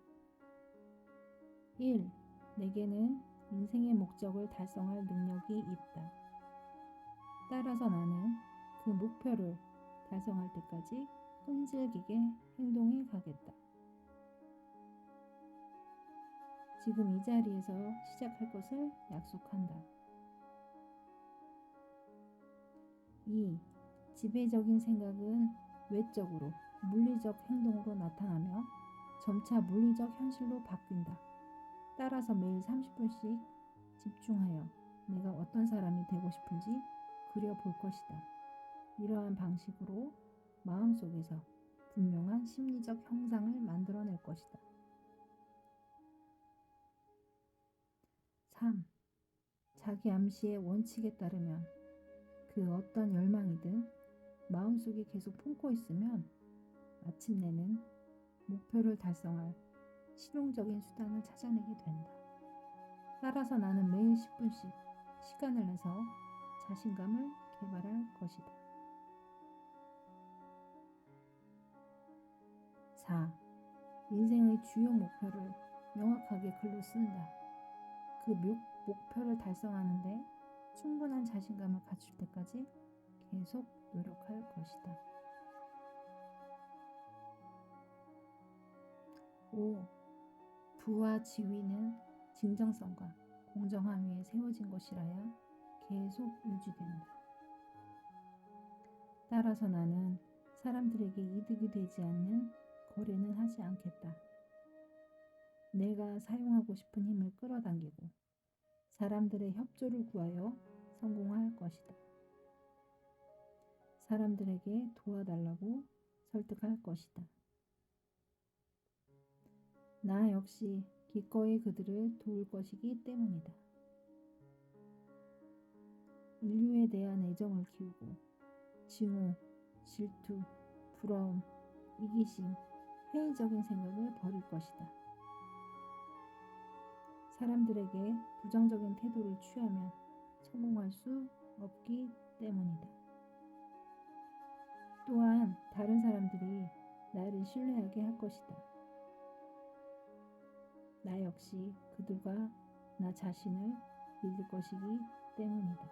1. 내게는 인생의 목적을 달성할 능력이 있다. 따라서 나는 그 목표를 달성할 때까지 끈질기게 행동해 가겠다. 지금 이 자리에서 시작할 것을 약속한다. 2. 지배적인 생각은 외적으로 물리적 행동으로 나타나며 점차 물리적 현실로 바뀐다. 따라서 매일 30분씩 집중하여 내가 어떤 사람이 되고 싶은지 그려볼 것이다. 이러한 방식으로 마음속에서 분명한 심리적 형상을 만들어낼 것이다. 3. 자기 암시의 원칙에 따르면 그 어떤 열망이든 마음속에 계속 품고 있으면 마침내는 목표를 달성할 실용적인 수단을 찾아내게 된다. 따라서 나는 매일 10분씩 시간을 내서 자신감을 개발할 것이다. 4. 인생의 주요 목표를 명확하게 글로 쓴다. 그 목표를 달성하는데 충분한 자신감을 갖출 때까지 계속 노력할 것이다. 5. 부와 지위는 진정성과 공정함 위에 세워진 것이라야 계속 유지된다. 따라서 나는 사람들에게 이득이 되지 않는 거래는 하지 않겠다. 내가 사용하고 싶은 힘을 끌어당기고 사람들의 협조를 구하여 성공할 것이다. 사람들에게 도와달라고 설득할 것이다. 나 역시 기꺼이 그들을 도울 것이기 때문이다. 인류에 대한 애정을 키우고 증오, 질투, 부러움, 이기심, 회의적인 생각을 버릴 것이다. 사람들에게 부정적인 태도를 취하면 성공할 수 없기 때문이다. 또한 다른 사람들이 나를 신뢰하게 할 것이다. 나 역시 그들과 나 자신을 믿을 것이기 때문이다.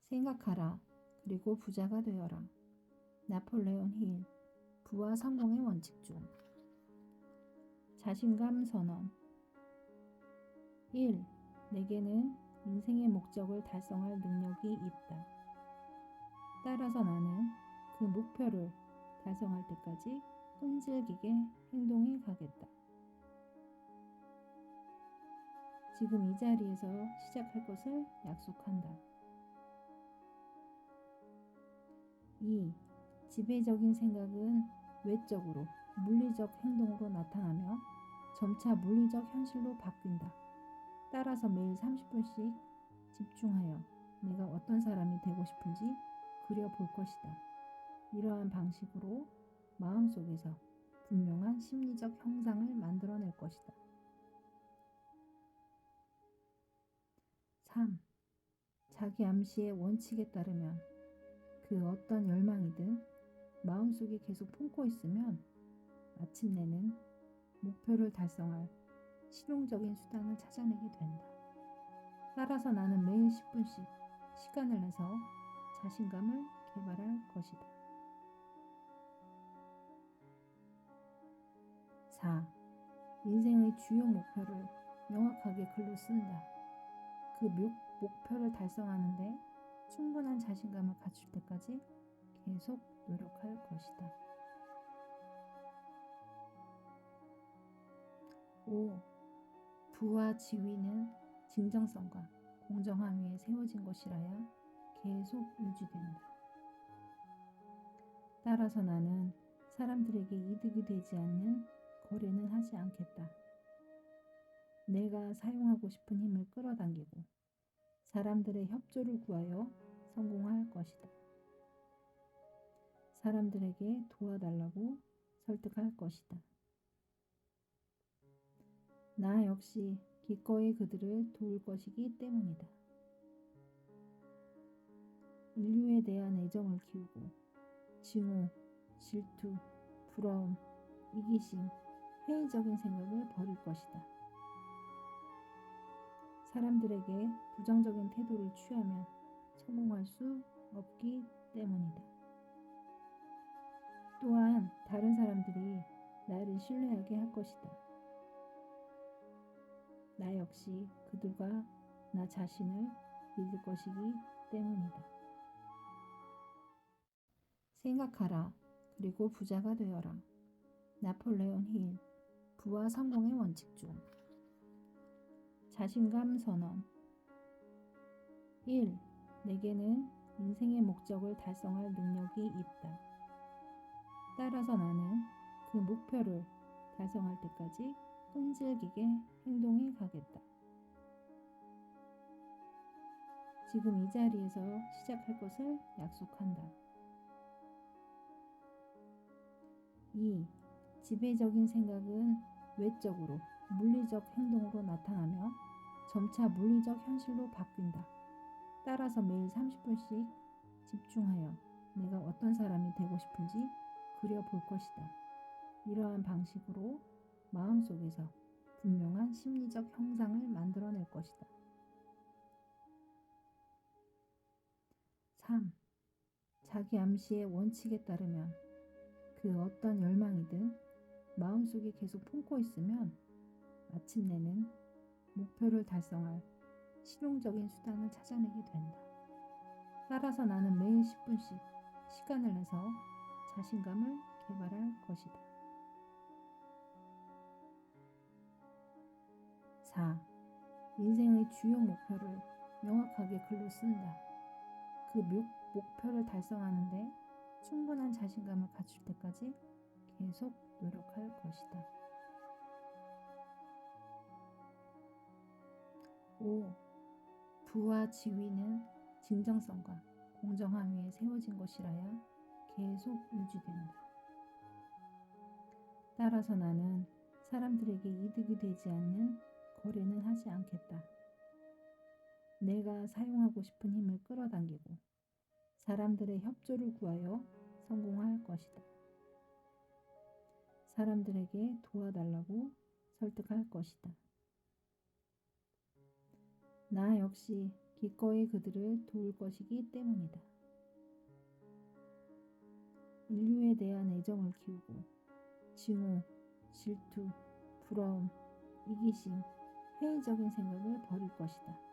생각하라. 그리고 부자가 되어라. 나폴레온 힐. 부와 성공의 원칙 중. 자신감 선언. 1. 내게는 인생의 목적을 달성할 능력이 있다. 따라서 나는 그 목표를 달성할 때까지 끈질기게 행동해 가겠다. 지금 이 자리에서 시작할 것을 약속한다. 2. 지배적인 생각은 외적으로 물리적 행동으로 나타나며 점차 물리적 현실로 바뀐다. 따라서 매일 30분씩 집중하여 내가 어떤 사람이 되고 싶은지 그려볼 것이다. 이러한 방식으로 마음속에서 분명한 심리적 형상을 만들어낼 것이다. 3. 자기 암시의 원칙에 따르면 그 어떤 열망이든 마음속에 계속 품고 있으면 마침내는 목표를 달성할 실용적인 수단을 찾아내게 된다. 따라서 나는 매일 10분씩 시간을 내서 자신감을 개발할 것이다. 4. 인생의 주요 목표를 명확하게 글로 쓴다. 그 목표를 달성하는데 충분한 자신감을 갖출 때까지 계속 노력할 것이다. 5. 부와 지위는 진정성과 공정함 위에 세워진 것이라야 계속 유지된다. 따라서 나는 사람들에게 이득이 되지 않는 거래는 하지 않겠다. 내가 사용하고 싶은 힘을 끌어당기고 사람들의 협조를 구하여 성공할 것이다. 사람들에게 도와달라고 설득할 것이다. 나 역시 기꺼이 그들을 도울 것이기 때문이다. 인류에 대한 애정을 키우고 증오, 질투, 부러움, 이기심, 회의적인 생각을 버릴 것이다. 사람들에게 부정적인 태도를 취하면 성공할 수 없기 때문이다. 또한 다른 사람들이 나를 신뢰하게 할 것이다. 나 역시 그들과 나 자신을 믿을 것이기 때문이다. 생각하라. 그리고 부자가 되어라. 나폴레온 힐. 부와 성공의 원칙 중. 자신감 선언. 1. 내게는 인생의 목적을 달성할 능력이 있다. 따라서 나는 그 목표를 달성할 때까지 끈질기게 행동해 가겠다. 지금 이 자리에서 시작할 것을 약속한다. 2. 지배적인 생각은 외적으로 물리적 행동으로 나타나며 점차 물리적 현실로 바뀐다. 따라서 매일 30분씩 집중하여 내가 어떤 사람이 되고 싶은지 그려볼 것이다. 이러한 방식으로 마음속에서 분명한 심리적 형상을 만들어낼 것이다. 3. 자기 암시의 원칙에 따르면 그 어떤 열망이든 마음속에 계속 품고 있으면 마침내는 목표를 달성할 실용적인 수단을 찾아내게 된다. 따라서 나는 매일 10분씩 시간을 내서 자신감을 개발할 것이다. 4. 인생의 주요 목표를 명확하게 글로 쓴다. 그 목표를 달성하는데 충분한 자신감을 갖출 때까지 계속 노력할 것이다. 5. 부와 지위는 진정성과 공정함 위에 세워진 것이라야 계속 유지된다. 따라서 나는 사람들에게 이득이 되지 않는 거래는 하지 않겠다. 내가 사용하고 싶은 힘을 끌어당기고 사람들의 협조를 구하여 성공할 것이다. 사람들에게 도와달라고 설득할 것이다. 나 역시 기꺼이 그들을 도울 것이기 때문이다. 인류에 대한 애정을 키우고 증오, 질투, 부러움, 이기심, 회의적인 생각을 버릴 것이다.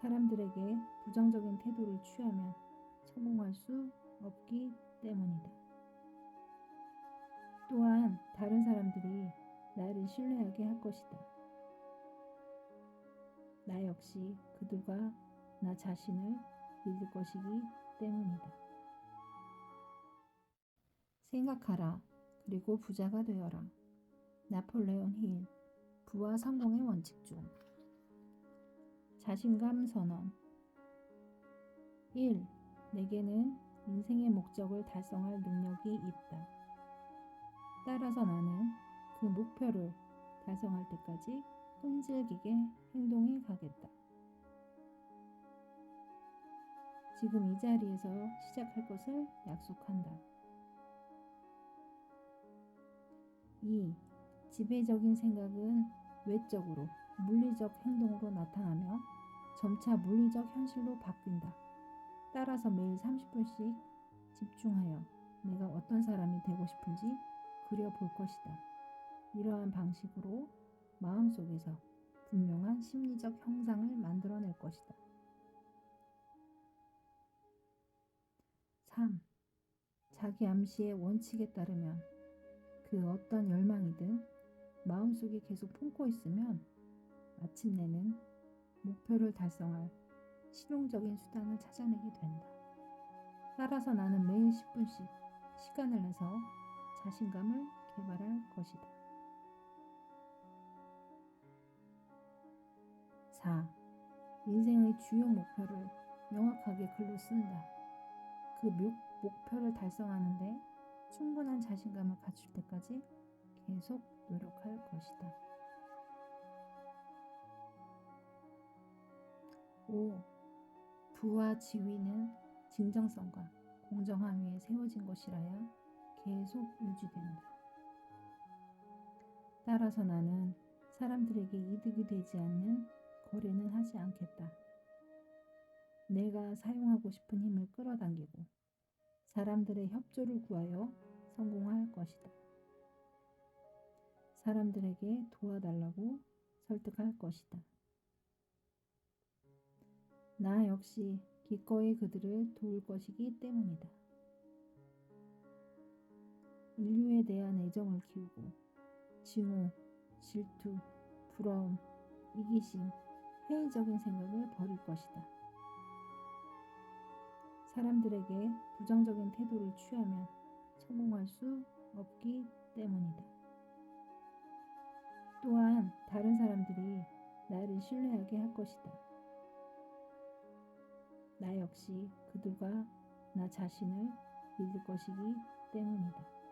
사람들에게 부정적인 태도를 취하면 성공할 수 없기 때문이다. 또한 다른 사람들이 나를 신뢰하게 할 것이다. 나 역시 그들과 나 자신을 믿을 것이기 때문이다. 생각하라. 그리고 부자가 되어라. 나폴레온 힐. 부와 성공의 원칙 중. 자신감 선언. 1. 내게는 인생의 목적을 달성할 능력이 있다. 따라서 나는 그 목표를 달성할 때까지 끈질기게 행동해 가겠다. 지금 이 자리에서 시작할 것을 약속한다. 2. 지배적인 생각은 외적으로 물리적 행동으로 나타나며 점차 물리적 현실로 바뀐다. 따라서 매일 30분씩 집중하여 내가 어떤 사람이 되고 싶은지 그려볼 것이다. 이러한 방식으로 마음속에서 분명한 심리적 형상을 만들어낼 것이다. 3. 자기 암시의 원칙에 따르면 그 어떤 열망이든 마음속에 계속 품고 있으면 마침내는 목표를 달성할 실용적인 수단을 찾아내게 된다. 따라서 나는 매일 10분씩 시간을 내서 자신감을 개발할 것이다. 4. 인생의 주요 목표를 명확하게 글로 쓴다. 그 목표를 달성하는데 충분한 자신감을 갖출 때까지 계속 노력할 것이다. 5. 부와 지위는 진정성과 공정함 위에 세워진 것이라야 계속 유지된다. 따라서 나는 사람들에게 이득이 되지 않는 거래는 하지 않겠다. 내가 사용하고 싶은 힘을 끌어당기고 사람들의 협조를 구하여 성공할 것이다. 사람들에게 도와달라고 설득할 것이다. 나 역시 기꺼이 그들을 도울 것이기 때문이다. 인류에 대한 애정을 키우고 증오, 질투, 부러움, 이기심, 회의적인 생각을 버릴 것이다. 사람들에게 부정적인 태도를 취하면 성공할 수 없기 때문이다. 또한 다른 사람들이 나를 신뢰하게 할 것이다. 나 역시 그들과 나 자신을 믿을 것이기 때문이다.